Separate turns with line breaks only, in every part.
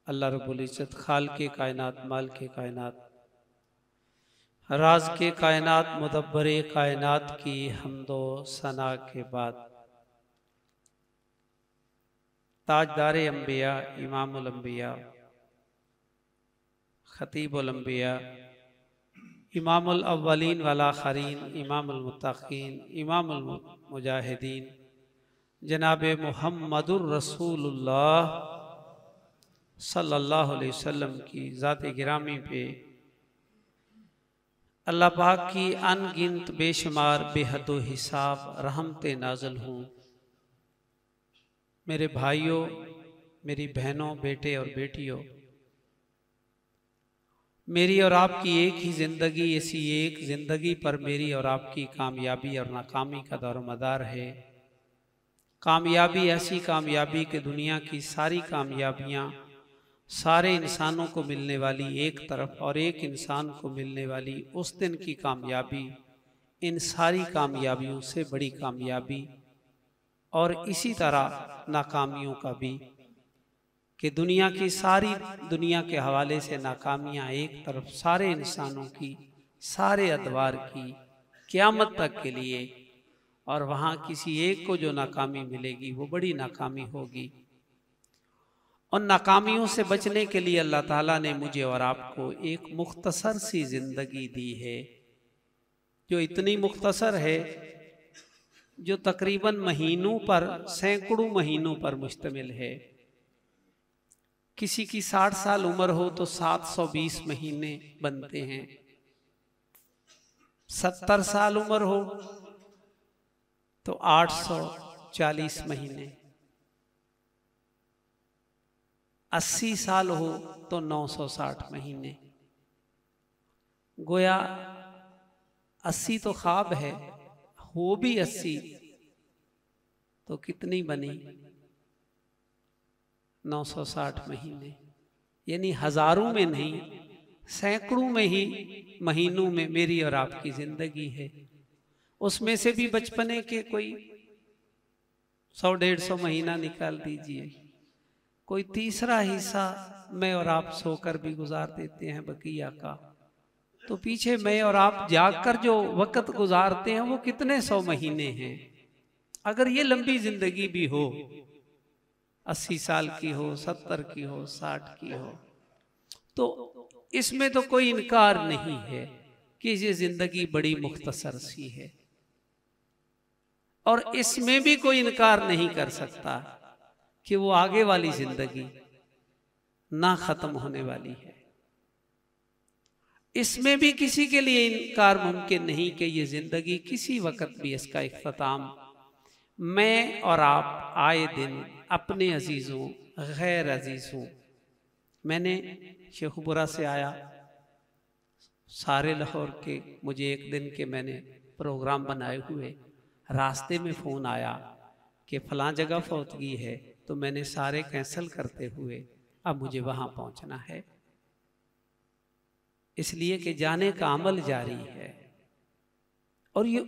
अल्लाह रब्बुल इज़्ज़त खालिक़े कायनात, मालिके कायनात, राज़ के कायनात, मुदब्बरे कायनात की हम्दो सना के बाद ताजदारे अंबिया, इमामुल अंबिया, खतीबुल अंबिया, इमामुल अव्वलीन वल आखरीन, इमामुल मुत्तक़ीन, इमामुल मुजाहिदीन, जनाब मुहम्मदुर रसूलुल्लाह सल्लल्लाहु अलैहि वसल्लम की ज़ात गिरामी पे अल्लाह पाक की अनगिनत बेशुमार बेहदो हिसाब रहमतें नाज़िल हों। मेरे भाइयों, मेरी बहनों, बेटे और बेटियों, मेरी और आपकी एक ही ज़िंदगी, ऐसी एक ज़िंदगी पर मेरी और आपकी कामयाबी और नाकामी का दारोमदार है। कामयाबी ऐसी कामयाबी कि दुनिया की सारी कामयाबियाँ सारे इंसानों को मिलने वाली एक तरफ और एक इंसान को मिलने वाली उस दिन की कामयाबी इन सारी कामयाबियों से बड़ी कामयाबी, और इसी तरह नाकामियों का भी कि दुनिया की सारी दुनिया के हवाले से नाकामियाँ एक तरफ, सारे इंसानों की, सारे अदवार की क़यामत तक के लिए, और वहाँ किसी एक को जो नाकामी मिलेगी वो बड़ी नाकामी होगी। उन नाकामियों से बचने के लिए अल्लाह ताला ने मुझे और आपको एक मुख्तसर सी ज़िंदगी दी है, जो इतनी मुख्तसर है जो तकरीबन महीनों पर, सैकड़ों महीनों पर मुश्तमिल है। किसी की 60 साल उम्र हो तो 720 महीने बनते हैं, 70 साल उम्र हो तो 840 महीने, 80 साल हो तो 960 महीने। गोया 80 तो ख्वाब है, हो भी 80 तो कितनी बनी? 960 महीने, यानी हजारों में नहीं, सैकड़ों में ही महीनों में मेरी और आपकी जिंदगी है। उसमें से भी बचपने के कोई 100-150 महीना निकाल दीजिए, कोई तीसरा हिस्सा मैं और आप सोकर भी गुजार देते हैं बकिया का, तो पीछे मैं और आप जागकर जो वक्त गुजारते हैं वो कितने 100 महीने हैं। अगर ये लंबी जिंदगी भी हो, 80 साल की हो, 70 की हो, 60 की हो, तो इसमें तो कोई इनकार नहीं है कि ये जिंदगी बड़ी मुख्तसर सी है, और इसमें भी कोई इनकार नहीं कर सकता कि वो आगे वाली जिंदगी ना खत्म होने वाली है। इसमें भी किसी के लिए इनकार मुमकिन नहीं कि ये जिंदगी किसी वक्त भी इसका इख्तिताम मैं और आप आए दिन अपने अजीजों, गैर अजीजों, मैंने शेखुपुरा से आया, सारे लाहौर के मुझे एक दिन के मैंने प्रोग्राम बनाए हुए, रास्ते में फ़ोन आया कि फ़लाँ जगह फौतगी है, तो मैंने सारे कैंसिल करते हुए अब मुझे वहाँ पहुँचना है, इसलिए कि जाने का अमल जारी है। और ये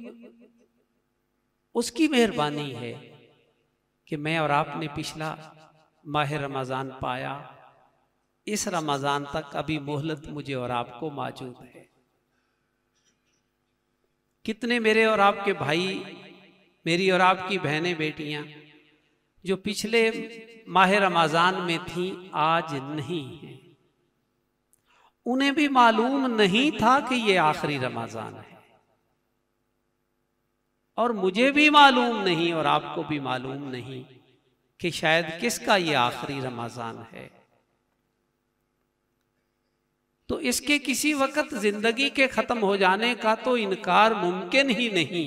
उसकी मेहरबानी है कि मैं और आपने पिछला माह रमज़ान पाया, इस रमज़ान तक अभी मोहलत मुझे और आपको मौजूद है। कितने मेरे और आपके भाई, मेरी और आपकी बहनें, बेटियां जो पिछले माह रमज़ान में थीं आज नहीं हैं, उन्हें भी मालूम नहीं था कि ये आखिरी रमज़ान है, और मुझे भी मालूम नहीं और आपको भी मालूम नहीं कि शायद किसका ये आखिरी रमज़ान है। तो इसके किसी वक्त जिंदगी के खत्म हो जाने का तो इनकार मुमकिन ही नहीं,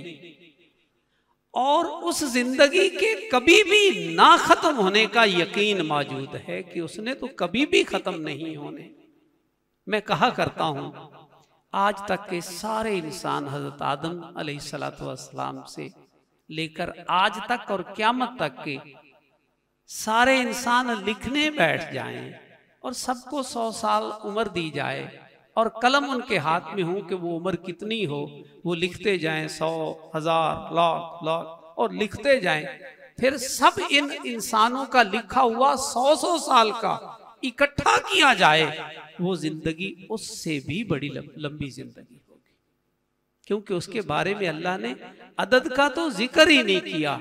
और उस जिंदगी के कभी भी ना खत्म होने का यकीन मौजूद है कि उसने तो कभी भी खत्म नहीं होने। मैं कहा करता हूं, आज तक के सारे इंसान हजरत आदम अलैहिस्सलातु वस्सलाम से लेकर आज तक और क़यामत तक के सारे इंसान लिखने बैठ जाएं और सबको 100 साल उम्र दी जाए और कलम उनके हाथ में हो कि वो उम्र कितनी हो, वो लिखते जाएं 100, 1000, लाख और लिखते जाएं, फिर सब इन इंसानों का लिखा हुआ 100 साल का इकट्ठा किया जाए, वो जिंदगी उससे भी बड़ी लंबी जिंदगी होगी, क्योंकि उसके बारे में अल्लाह ने अदद का तो जिक्र ही नहीं किया।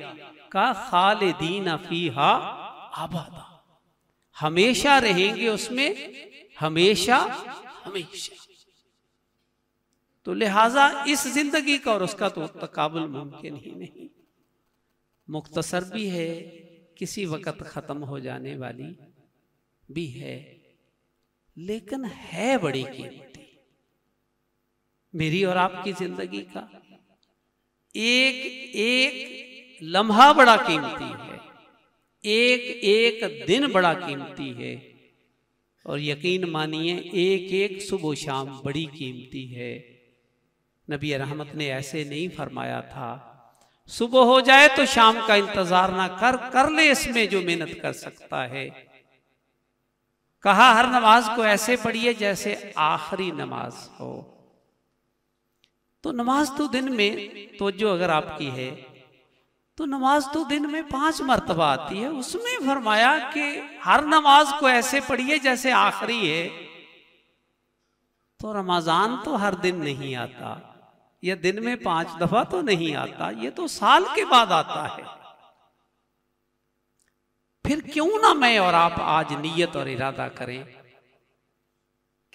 का खालिदीन फीहा अबदा, हमेशा रहेंगे उसमें, हमेशा हमेशा। तो लिहाजा इस जिंदगी का और उसका तो तकाबुल मुमकिन ही नहीं। मुख्तसर भी है, किसी वक्त खत्म हो जाने वाली भी है, लेकिन है बड़ी कीमती। मेरी और आपकी जिंदगी का एक एक लम्हा बड़ा कीमती है, एक एक दिन बड़ा कीमती है, और यकीन मानिए एक एक सुबह शाम बड़ी कीमती है। नबी रहमत ने ऐसे नहीं फरमाया था सुबह हो जाए तो शाम का इंतजार ना कर ले इसमें जो मेहनत कर सकता है। कहा हर नमाज को ऐसे पढ़िए जैसे आखिरी नमाज हो। तो नमाज तो दिन में तो जो अगर आपकी है तो नमाज तो दिन में 5 मर्तबा आती है, उसमें फरमाया कि हर नमाज को ऐसे पढ़िए जैसे आखिरी है। तो रमजान तो हर दिन नहीं आता, यह दिन में 5 दफा तो नहीं आता, ये तो साल के बाद आता है। फिर क्यों ना मैं और आप आज नियत और इरादा करें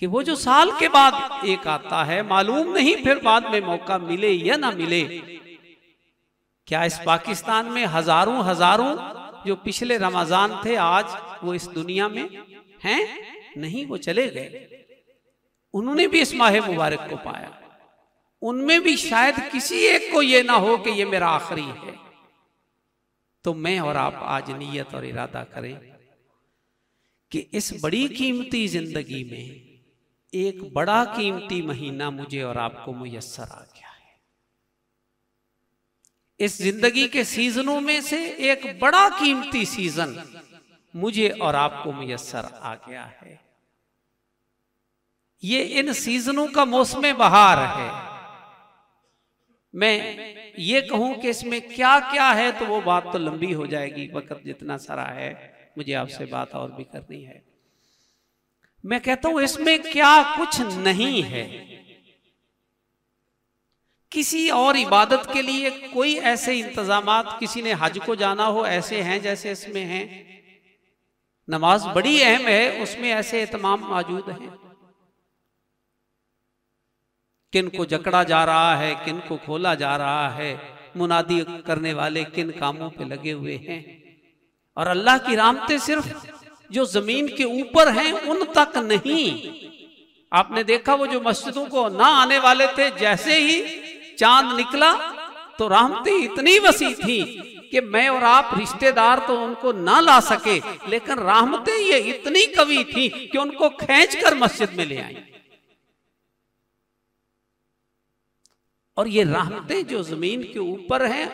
कि वो जो साल के बाद एक आता है, मालूम नहीं फिर बाद में मौका मिले या ना मिले। क्या इस पाकिस्तान में हजारों हजारों जो पिछले रमजान थे आज वो इस दुनिया में हैं? नहीं, वो चले गए। उन्होंने भी इस माह मुबारक को पाया, उनमें भी शायद किसी एक को ये ना हो कि ये मेरा आखिरी है। तो मैं और आप आज नियत और इरादा करें कि इस बड़ी कीमती जिंदगी में एक बड़ा कीमती महीना मुझे और आपको मुयस्सर आ गया है। इस जिंदगी के सीजनों में से एक बड़ा कीमती सीजन मुझे और आपको मुयस्सर आ गया है। ये इन सीजनों का मौसम बहार है। मैं ये कहूं कि इसमें क्या क्या है तो वो बात तो लंबी हो जाएगी, वक्त जितना सारा है, मुझे आपसे बात और भी करनी है। मैं कहता हूं इसमें क्या कुछ नहीं है। किसी और इबादत के लिए कोई ऐसे इंतजामात, किसी ने हज को जाना हो ऐसे हैं जैसे इसमें हैं। नमाज बड़ी अहम है, उसमें ऐसे एहतमाम मौजूद हैं। किन को जकड़ा जा रहा है, किन को खोला जा रहा है, मुनादी करने वाले किन कामों पे लगे हुए हैं। और अल्लाह की रहमतें सिर्फ जो जमीन के ऊपर हैं उन तक नहीं। आपने देखा वो जो मस्जिदों को ना आने वाले थे, जैसे ही चांद निकला तो रहमतें इतनी वसी थी कि मैं और आप रिश्तेदार तो उनको ना ला सके, लेकिन रहमतें ये इतनी कवी थी कि उनको खींचकर मस्जिद में ले आई। और ये रहमतें जो जमीन के ऊपर हैं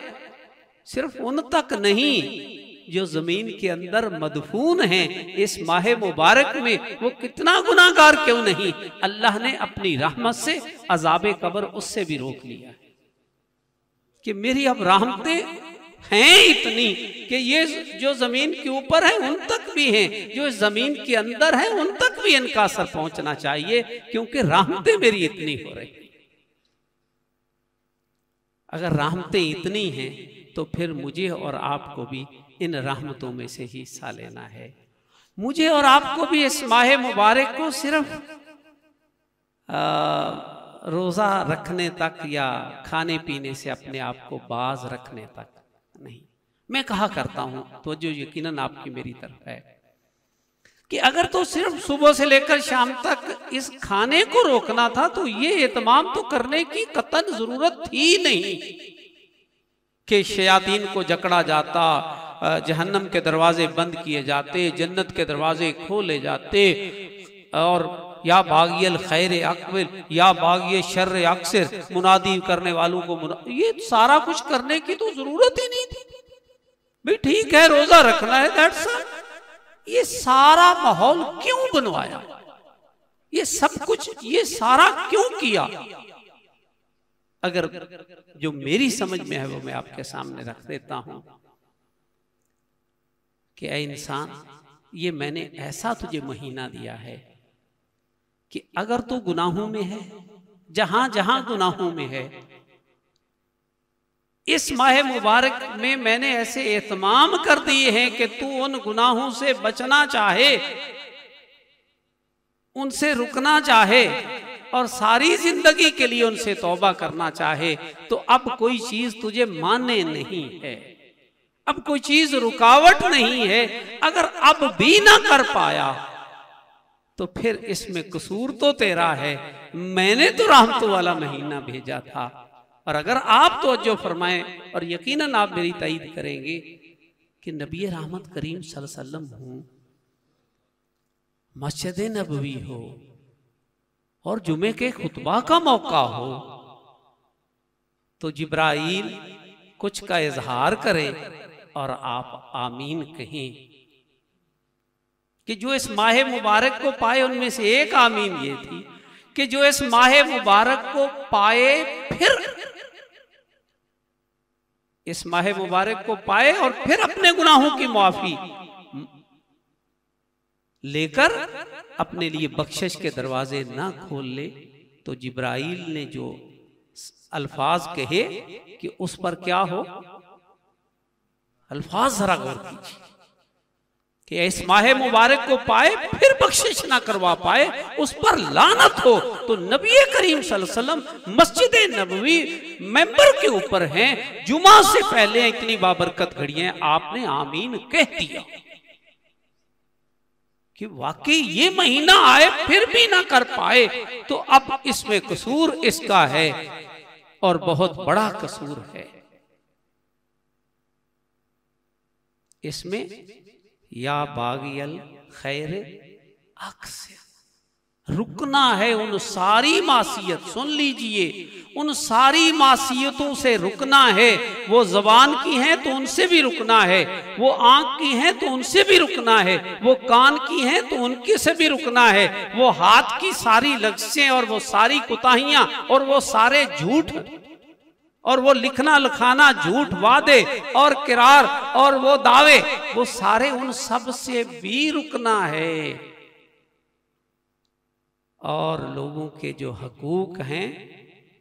सिर्फ उन तक नहीं, जो जमीन के अंदर मदफून हैं इस माह मुबारक में, वो कितना गुनाहगार क्यों नहीं, अल्लाह ने अपनी रहमत से अजाबे कब्र उससे भी रोक लिया कि मेरी अब रहमतें हैं इतनी कि ये जो जमीन के ऊपर है उन तक भी हैं, जो जमीन के अंदर है उन तक भी इनका असर पहुंचना चाहिए, क्योंकि रहमतें मेरी इतनी हो रही। अगर रहमतें इतनी हैं तो फिर मुझे और आपको भी इन रहमतों में से ही हिस्सा लेना है। मुझे और आपको भी इस माह मुबारक को सिर्फ रोज़ा रखने तक या खाने पीने से अपने आप को बाज रखने तक नहीं। मैं कहा करता हूं तो जो यकीनन आपकी मेरी तरफ है कि अगर तो सिर्फ सुबह से लेकर शाम तक इस खाने को रोकना था तो ये एहतमाम तो करने की कतन जरूरत थी नहीं कि शयातीन को जकड़ा जाता, जहन्नम के दरवाजे बंद किए जाते, जन्नत के दरवाजे खोले जाते, और या बागियल खैर अकबिल या बागिय शर्र अक्सर मुनादी करने वालों को ये सारा कुछ करने की तो जरूरत ही नहीं थी। भाई ठीक है रोजा रखना है, दैट्स ऑल। ये सारा माहौल क्यों बनवाया, ये सब कुछ ये सारा क्यों किया? अगर जो मेरी समझ में है वो मैं आपके सामने रख देता हूं कि ऐ इंसान, ये मैंने ऐसा तुझे महीना दिया है कि अगर तू गुनाहों में है, जहां जहां गुनाहों में है, इस माह मुबारक में मैंने ऐसे एहतमाम कर दिए हैं कि तू उन गुनाहों से बचना चाहे, उनसे रुकना चाहे और सारी जिंदगी के लिए उनसे तौबा करना चाहे, तो अब कोई चीज तुझे माने नहीं है, अब कोई चीज रुकावट नहीं है। अगर अब भी ना कर पाया तो फिर इसमें कसूर तो तेरा है, मैंने तो रहमत वाला महीना भेजा था। और अगर आप तवज्जो फरमाएं, और यकीनन आप मेरी ताईद करेंगे कि नबी रहमत करीम सल्लल्लाहु अलैहि वसल्लम हो, मस्जिद नबवी हो और जुमे के खुतबा का मौका हो, तो जिब्राइल कुछ का इजहार करे और आप आमीन कहें कि जो इस माह मुबारक को पाए, उनमें से एक आमीन ये थी कि जो इस माह मुबारक को पाए, फिर इस माह मुबारक को पाए और फिर अपने गुनाहों की माफी लेकर अपने लिए बख्शिश के दरवाजे ना खोल ले। तो जिब्राइल ने जो अल्फाज कहे कि उस पर क्या हो, अल्फाज जरा गौर कीजिए कि इस माह मुबारक को पाए फिर बख्शिश ना करवा पाए, उस पर लानत हो। तो नबी करीम सल्लल्लाहु अलैहि वसल्लम मस्जिद नबवी मेंबर के ऊपर हैं, जुमा से पहले इतनी बाबरकत घड़ियां, आपने आमीन कह दिया कि वाकई ये महीना आए फिर भी ना कर पाए, तो अब इसमें कसूर इसका है और बहुत बड़ा कसूर है। इसमें या बागियल खैर अक्सर रुकना है, उन सारी मासियत, सुन लीजिए, उन सारी मासियतों से रुकना है। वो जबान की हैं तो उनसे भी रुकना है, वो आंख की हैं तो उनसे भी रुकना है, वो कान की हैं तो उनके से भी रुकना है, वो हाथ की सारी लफ्ज़ें और वो सारी कुताहियां और वो सारे झूठ और वो लिखना लिखाना झूठ, वादे और किरार और वो दावे, वो सारे, उन सब से भी रुकना है। और लोगों के जो हकूक हैं,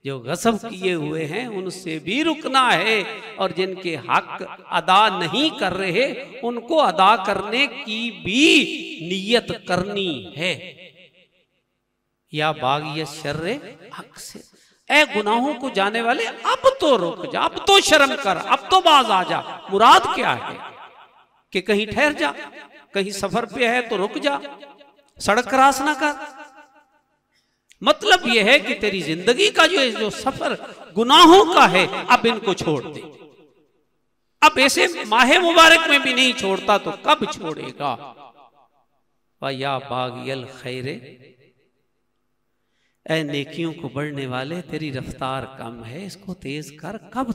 जो गसब किए हुए हैं, उनसे भी रुकना है। और जिनके हक अदा नहीं कर रहे, उनको अदा करने की भी नीयत करनी है। या बागियत शर्रे अक्सर, ए गुनाहों को जाने वाले, अब तो रुक जा, अब तो शर्म कर, अब तो बाज आ जा। मुराद क्या है कि कहीं ठहर जा, कहीं सफर पे है तो रुक जा, सड़क क्रॉस ना कर। मतलब यह है कि तेरी जिंदगी का जो सफर गुनाहों का है, अब इनको छोड़ दे। अब ऐसे माह मुबारक में भी नहीं छोड़ता तो कब छोड़ेगा। या बागियल खैरे, ए नेकियों को बढ़ने वाले, तेरी रफ्तार कम है, इसको तेज कर, कब